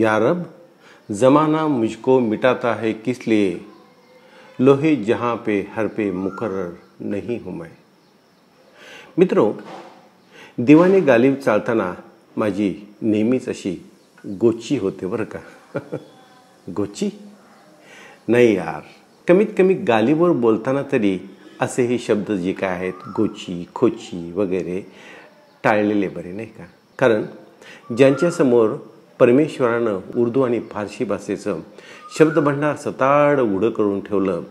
या रब ज़माना मुझको मिटाता है किस लिए, लोहे जहाँ पे हर पे मुकर्रर नहीं हूँ मैं। मित्रों, दिवाने गालिब चालताना माझी नेहमीच अशी गोची होते बरं का. गोची नाही यार, कमीत कमी गालिबवर बोलताना तरी असे हे शब्द जे काय आहेत गोची खोची वगैरे टाळलेले बरे नाही का. कारण ज्यांच्यासमोर परमेश्वरानं उर्दू आणि फारसी भाषेचं शब्दभंडार सताड उघडं करून ठेवलं,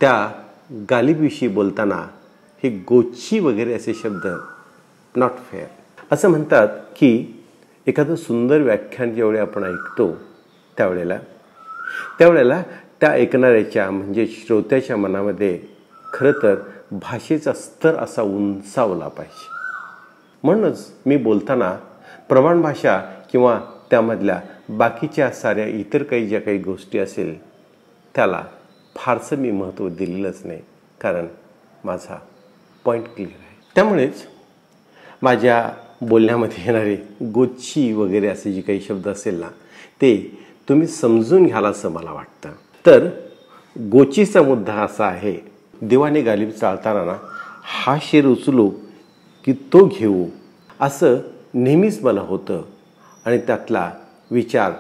त्या गालिबविषयी बोलताना हे गोची वगैरे असे शब्द नॉट फेअर. असं म्हणतात की एखादं सुंदर व्याख्यान ज्यावेळी आपण ऐकतो त्यावेळेला त्या ऐकणाऱ्याच्या म्हणजे श्रोत्याच्या मनामध्ये खरं तर भाषेचा स्तर असा उंचावला पाहिजे. म्हणूनच मी बोलताना प्रमाण भाषा किंवा त्यामधल्या बाकीच्या साऱ्या इतर काही ज्या काही गोष्टी असेल त्याला फारसं मी महत्त्व दिलेलंच नाही, कारण माझा पॉईंट क्लिअर आहे. त्यामुळेच माझ्या बोलण्यामध्ये येणारे गोची वगैरे असे जे काही शब्द असेल ना, ते तुम्ही समजून घ्याल असं मला वाटतं. तर गोचीचा मुद्दा असा आहे, दिवाने गालिब चालताना ना हा शेर उचलू की तो घेऊ असं नेहमीच मला होतं. आणि त्यातला विचार,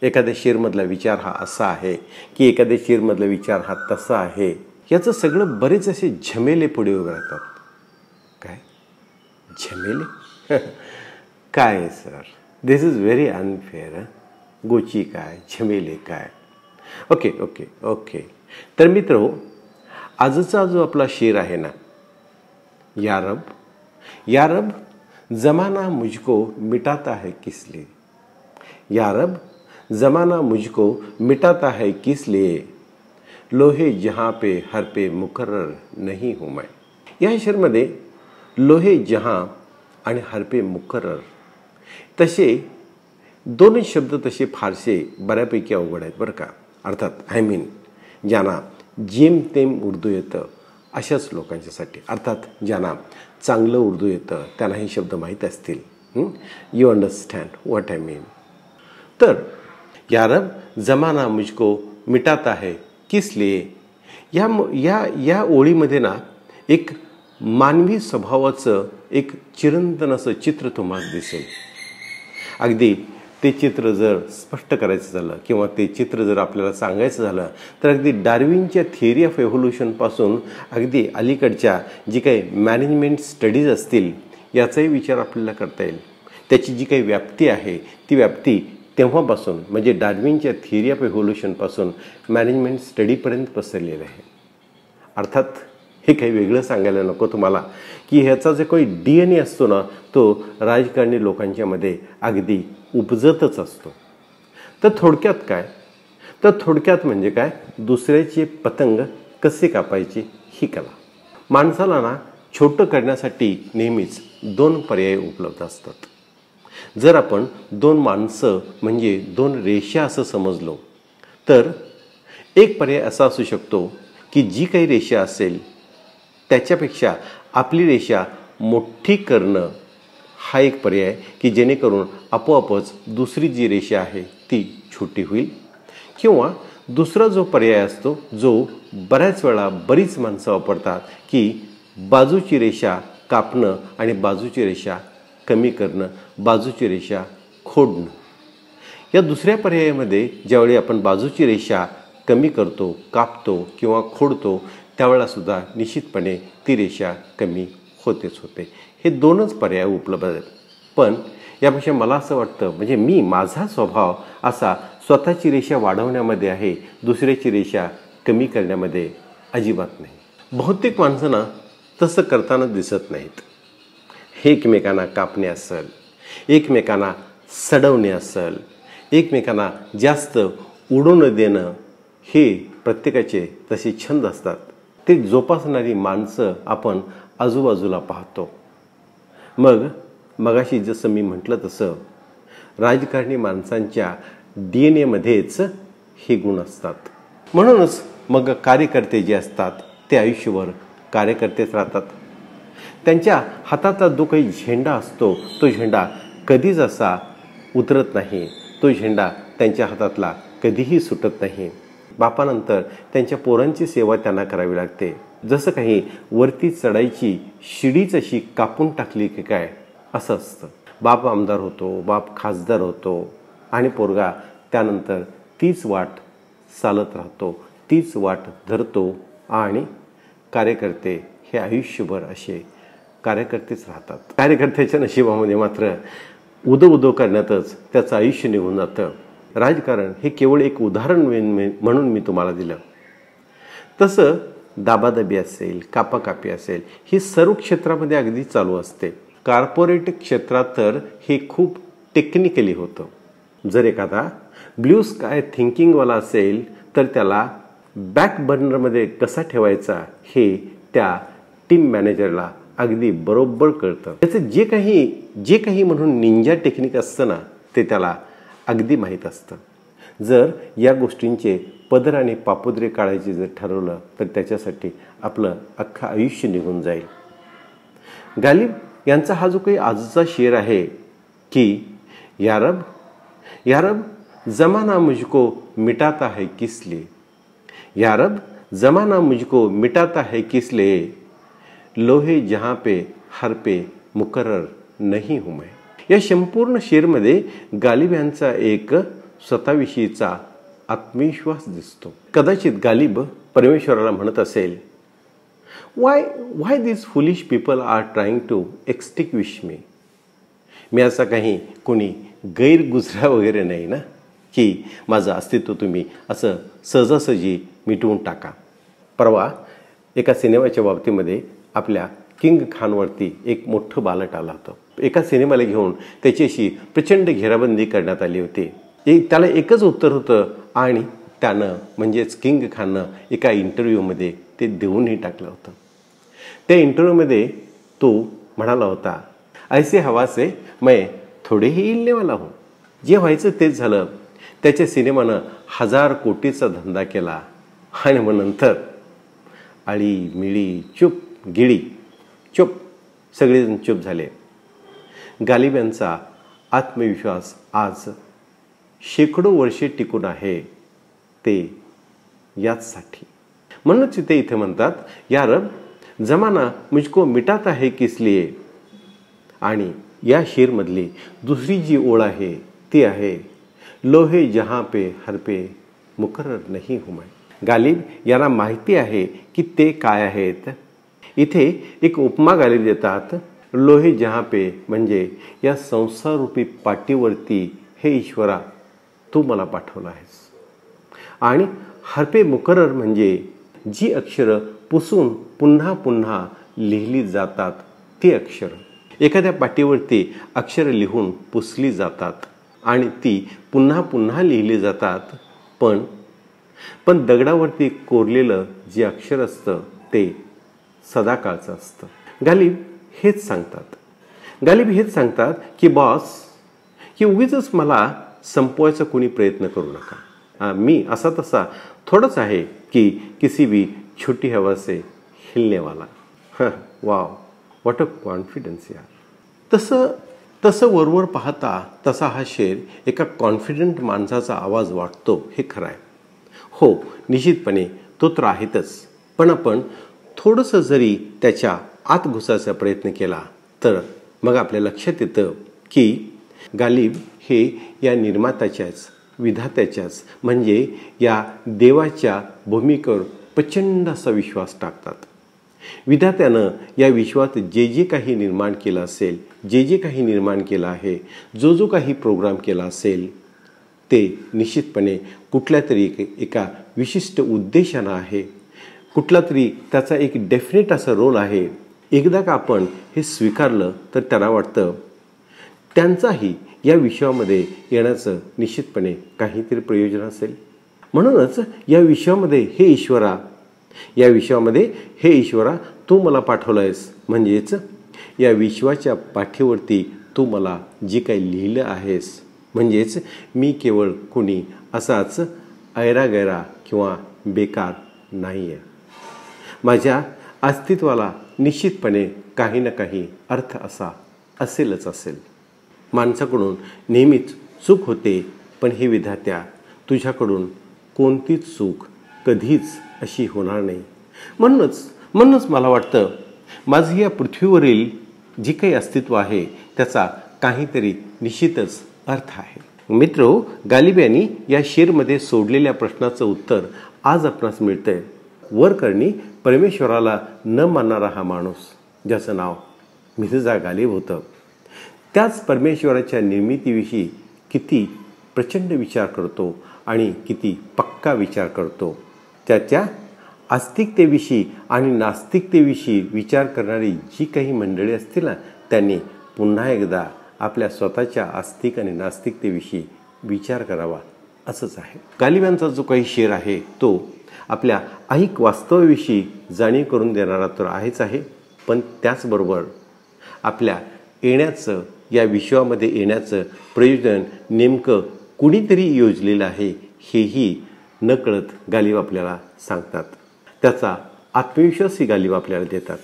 एखाद्या शेरमधला विचार हा असा आहे की एखाद्या शेरमधला विचार हा तसा आहे, याचं सगळं बरेच असे झमेले पुढे उभे राहतात. काय झमेले काय sir, this is very unfair. गोची काय, झमेले काय. Okay okay okay. तर मित्रो, आजचा जो आपला शेर आहे ना, या रब ज़माना मुझको मिटाता है किस लिए, या रब ज़माना मुझको मिटाता है किस लिए, लोहे जहाँ पे हर पे मुकर्रर नहीं हूँ मैं. या शेरमध्ये लोहे जहाँ आणि हर पे मुकर्रर तसे दोन शब्द तसे फारसे बऱ्यापैकी अवघड आहेत बरं का. अर्थात ज्यांना जेमतेम उर्दू येतं अशाच लोकांच्यासाठी, अर्थात ज्यांना चांगलं उर्दू येतं त्यांना हे शब्द माहीत असतील. You understand what I mean. तर या रब ज़माना मुझको मिटाता है किस लिए, या ओळीमध्ये ना एक मानवी स्वभावाचं एक चिरंतन असं चित्र तुम्हाला दिसेल. अगदी ते चित्र जर स्पष्ट करायचं झालं किंवा ते चित्र जर आपल्याला सांगायचं झालं तर अगदी डार्विनच्या थिअरी ऑफ एव्होल्युशनपासून अगदी अलीकडच्या जी काही मॅनेजमेंट स्टडीज असतील याचाही विचार आपल्याला करता येईल. त्याची जी काही व्याप्ती आहे ती व्याप्ती तेव्हापासून म्हणजे डार्विनच्या थिअरी ऑफ एव्होल्युशनपासून मॅनेजमेंट स्टडीपर्यंत पसरलेलं आहे. अर्थात हे काही वेगळं सांगायला नको तुम्हाला की ह्याचा जो काही DNA असतो ना, तो राजकारणी लोकांच्यामध्ये अगदी उपजतच असतो. तर थोडक्यात काय, तर थोडक्यात म्हणजे काय, दुसऱ्याचे पतंग कसे कापायचे ही कला. माणसाला ना छोटं करण्यासाठी नेहमीच दोन पर्याय उपलब्ध असतात. जर आपण दोन माणसं म्हणजे दोन रेषा असं समजलो तर एक पर्याय असा असू शकतो की जी काही रेषा असेल त्याच्यापेक्षा आपली रेषा मोठी करणं हा एक पर्याय की जेणेकरून आपोआपच दुसरी जी रेषा आहे ती छोटी होईल. किंवा दुसरा जो पर्याय असतो जो बऱ्याच वेळा बरीच माणसं वापरतात की बाजूची रेषा कापणं आणि बाजूची रेषा कमी करणं, बाजूची रेषा खोडणं. या दुसऱ्या पर्यायामध्ये ज्यावेळी आपण बाजूची रेषा कमी करतो, कापतो किंवा खोडतो त्यावेळेला सुद्धा निश्चितपणे ती रेषा कमी होतेच होते. हे दोनच पर्याय उपलब्ध आहेत. पण यापेक्षा मला असं वाटतं, म्हणजे माझा स्वभाव असा स्वतःची रेषा वाढवण्यामध्ये आहे, दुसऱ्याची रेषा कमी करण्यामध्ये अजिबात नाही. बहुतेक माणसांना तसं करताना दिसत नाहीत. एकमेकांना कापणे असेल, एकमेकांना सडवणे असेल, एकमेकांना जास्त उडू न देणं, हे प्रत्येकाचे तसे छंद असतात. ते जोपासणारी माणसं आपण आजूबाजूला पाहतो. मगाशी जसं मी म्हटलं तसं राजकारणी माणसांच्या DNA मध्येच हे गुण असतात. म्हणूनच मग कार्यकर्ते जे असतात ते आयुष्यभर कार्यकर्तेच राहतात. त्यांच्या हाताचा जो काही झेंडा असतो तो झेंडा कधीच असा उतरत नाही, तो झेंडा त्यांच्या हातातला कधीही सुटत नाही. बापानंतर त्यांच्या पोरांची सेवा त्यांना करावी लागते. जसं काही वरती चढायची शिडीच अशी कापून टाकली की काय असं असतं. बाप आमदार होतो, बाप खासदार होतो आणि पोरगा त्यानंतर तीच वाट चालत राहतो, तीच वाट धरतो आणि कार्यकर्ते हे आयुष्यभर असे कार्यकर्तेच राहतात. कार्यकर्त्याच्या नशिबामध्ये मात्र उदो उदो करण्यातच त्याचं आयुष्य निघून जातं. राजकारण हे केवळ एक उदाहरण म्हणून मी तुम्हाला दिलं. तसं दाबादबी असेल, कापाकापी असेल, ही सर्व क्षेत्रामध्ये अगदी चालू असते. कॉर्पोरेट क्षेत्रात तर हे खूप टेक्निकली होतं. जर एखादा ब्ल्यू स्काय थिंकिंगवाला असेल तर त्याला बॅक बर्नरमध्ये कसा ठेवायचा हे त्या टीम मॅनेजरला अगदी बरोबर कळतं. त्याचं जे काही म्हणून निंजा टेक्निक असतं ना ते त्याला अगदी माहीत असतं. जर या गोष्टींचे पदर आणि पापुद्रे काढायचे जर ठरवलं तर त्याच्यासाठी आपलं अख्खं आयुष्य निघून जाईल. गालिब यांचा हा जो काही आजचा शेर आहे की या रब जमाना मुझको मिटाता है किस लिए, या रब जमाना मुझको मिटाता है किस लिए, लोहे जहाँ पे हर पे मुकर्रर नहीं हूँ मैं. या संपूर्ण शेरमध्ये गालिब यांचा एक स्वतःविषयीचा आत्मविश्वास दिसतो. कदाचित गालिब परमेश्वराला म्हणत असेल, why this foolish people are trying to extinguish me. मी असा काही कोणी गैरगुजरा वगैरे नाही ना की माझं अस्तित्व तुम्ही असं सहजासहजी मिटवून टाका. परवा एका सिनेमाच्या बाबतीमध्ये आपल्या किंग खानवरती एक मोठं बालट आलं होतं. एका सिनेमाला घेऊन त्याच्याशी प्रचंड घेराबंदी करण्यात आली होती. त्याला एकच उत्तर होतं आणि त्यानं म्हणजेच किंग खाननं एका इंटरव्ह्यूमध्ये ते देऊनही टाकलं होतं. त्या इंटरव्ह्यूमध्ये तो म्हणाला होता, ऐसे हवा से मैं थोडे ही हिलनेवाला हूँ. जे व्हायचं तेच झालं. त्याच्या सिनेमानं 1000 कोटीचा धंदा केला आणि मग नंतर आळी मिळी चुप गिळी चुप सगळेजण चुप झाले. गालिब यांचा आत्मविश्वास आज शेकडो वर्षे टिकून आहे ते याचसाठी. म्हणूनच ते इथे म्हणतात, या रब जमाना मुझको मिटाता है किस लिए. आणि या शेरमधली दुसरी जी ओळ आहे ती आहे, लोहे जहाँ पे हर पे मुकर्रर नहीं हूँ मैं. गालिब यांना माहिती आहे की ते काय आहेत. इथे एक उपमा गालिब देतात. लोहे जहाँ पे म्हणजे या संसाररूपी पाटीवरती हे ईश्वरा तू मला पाठवला आहेस. आणि हरपे मुकर्रर म्हणजे जी अक्षरं पुसून पुन्हा पुन्हा लिहिली जातात ती अक्षरं. एखाद्या पाटीवरती अक्षरं लिहून पुसली जातात आणि ती पुन्हा पुन्हा लिहिली जातात. पण दगडावरती कोरलेलं जे अक्षर असतं ते सदाकाळचं असतं. गालिब हेच सांगतात की बॉस की उगीच मला संपवायचा कोणी प्रयत्न करू नका. मी असा तसा थोडंच आहे की किसी भी छोटी हवा से हिलने वाला. वाव, व्हॉट अ कॉन्फिडन्स यार. तसं वरवर पाहता तसा हा शेर एका कॉन्फिडंट माणसाचा आवाज वाटतो हे खरं आहे. हो, निश्चितपणे तो तर आहेतच. पण आपण थोडंसं जरी त्याच्या आत घुसायचा प्रयत्न केला तर मग आपल्या लक्षात येतं की गालिब हे या निर्मात्याच्याच विधात्याच्याच म्हणजे या देवाच्या भूमिकेवर प्रचंड असा विश्वास टाकतात. विधात्यानं या विश्वात जे काही निर्माण केलं असेल, जे काही निर्माण केलं आहे, जो काही प्रोग्राम केला असेल ते निश्चितपणे कुठल्या तरी एका विशिष्ट उद्देशानं आहे. कुठला तरी त्याचा एक डेफिनेट असा रोल आहे. एकदा का आपण हे स्वीकारलं तर त्यांना वाटतं त्यांचाही या विश्वामध्ये येण्याचं निश्चितपणे काहीतरी प्रयोजन असेल. म्हणूनच या विश्वामध्ये हे ईश्वरा तू मला पाठवलं आहेस म्हणजेच या विश्वाच्या पाठीवरती तू मला जे काही लिहिलं आहेस म्हणजेच मी केवळ कोणी असाच ऐरागैरा किंवा बेकार नाही आहे. माझ्या अस्तित्वाला निश्चितपणे काही ना काही अर्थ असेलच. माणसाकडून नेहमीच चूक होते पण हे विधात्या, तुझ्याकडून कोणतीच चूक कधीच अशी होणार नाही. म्हणूनच मला वाटतं माझं या पृथ्वीवरील जे काही अस्तित्व आहे त्याचा काहीतरी निश्चितच अर्थ आहे. मित्रो, गालिब यांनी या शेरमध्ये सोडलेल्या प्रश्नाचं उत्तर आज आपणास मिळतंय. वरकरणी परमेश्वराला न मानणारा हा माणूस, ज्याचं नाव मिर्झा गालिब होतं, त्याच परमेश्वराच्या निर्मितीविषयी किती प्रचंड विचार करतो आणि किती पक्का विचार करतो. त्याच्या आस्तिकतेविषयी आणि नास्तिकतेविषयी विचार करणारी जी काही मंडळी असतील ना, त्यांनी पुन्हा एकदा आपल्या स्वतःच्या आस्तिक आणि नास्तिकतेविषयी विचार करावा असंच आहे. गालिब यांचा जो काही शेर आहे तो आपल्या ऐहिक वास्तवाविषयी जाणीव करून देणारा तर आहेच आहे, पण त्याचबरोबर आपल्या येण्याचं, या विश्वामध्ये येण्याचं प्रयोजन नेमकं कुणीतरी योजलेलं आहे हेही नकळत गालिब आपल्याला सांगतात. त्याचा आत्मविश्वासही गालिब आपल्याला देतात.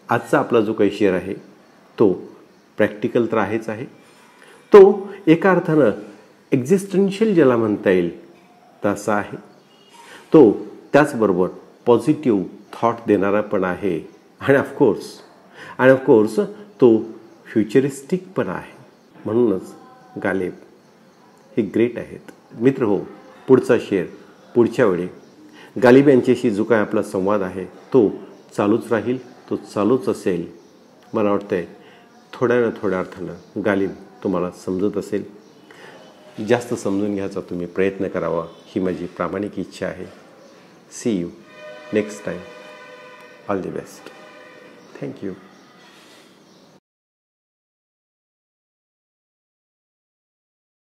आजचा आपला जो काही शेर आहे तो प्रॅक्टिकल तर आहेच आहे, तो एका अर्थानं एक्झिस्टन्शियल ज्याला म्हणता येईल तसा आहे. तो त्याचबरोबर पॉझिटिव्ह थॉट देणारा पण आहे आणि ऑफकोर्स तो फ्युचरिस्टिक पण आहे. म्हणूनच गालिब हे ग्रेट आहेत. मित्र हो, पुढचा शेर पुढच्या वेळी. गालिब यांच्याशी जो काय आपला संवाद आहे तो चालूच राहील, तो चालूच असेल. मला वाटतंय थोड्या ना थोड्या अर्थानं गालिब तुम्हाला समजत असेल. जास्त समजून घ्यायचा तुम्ही प्रयत्न करावा ही माझी प्रामाणिक इच्छा आहे. See you next time. All the best. Thank you.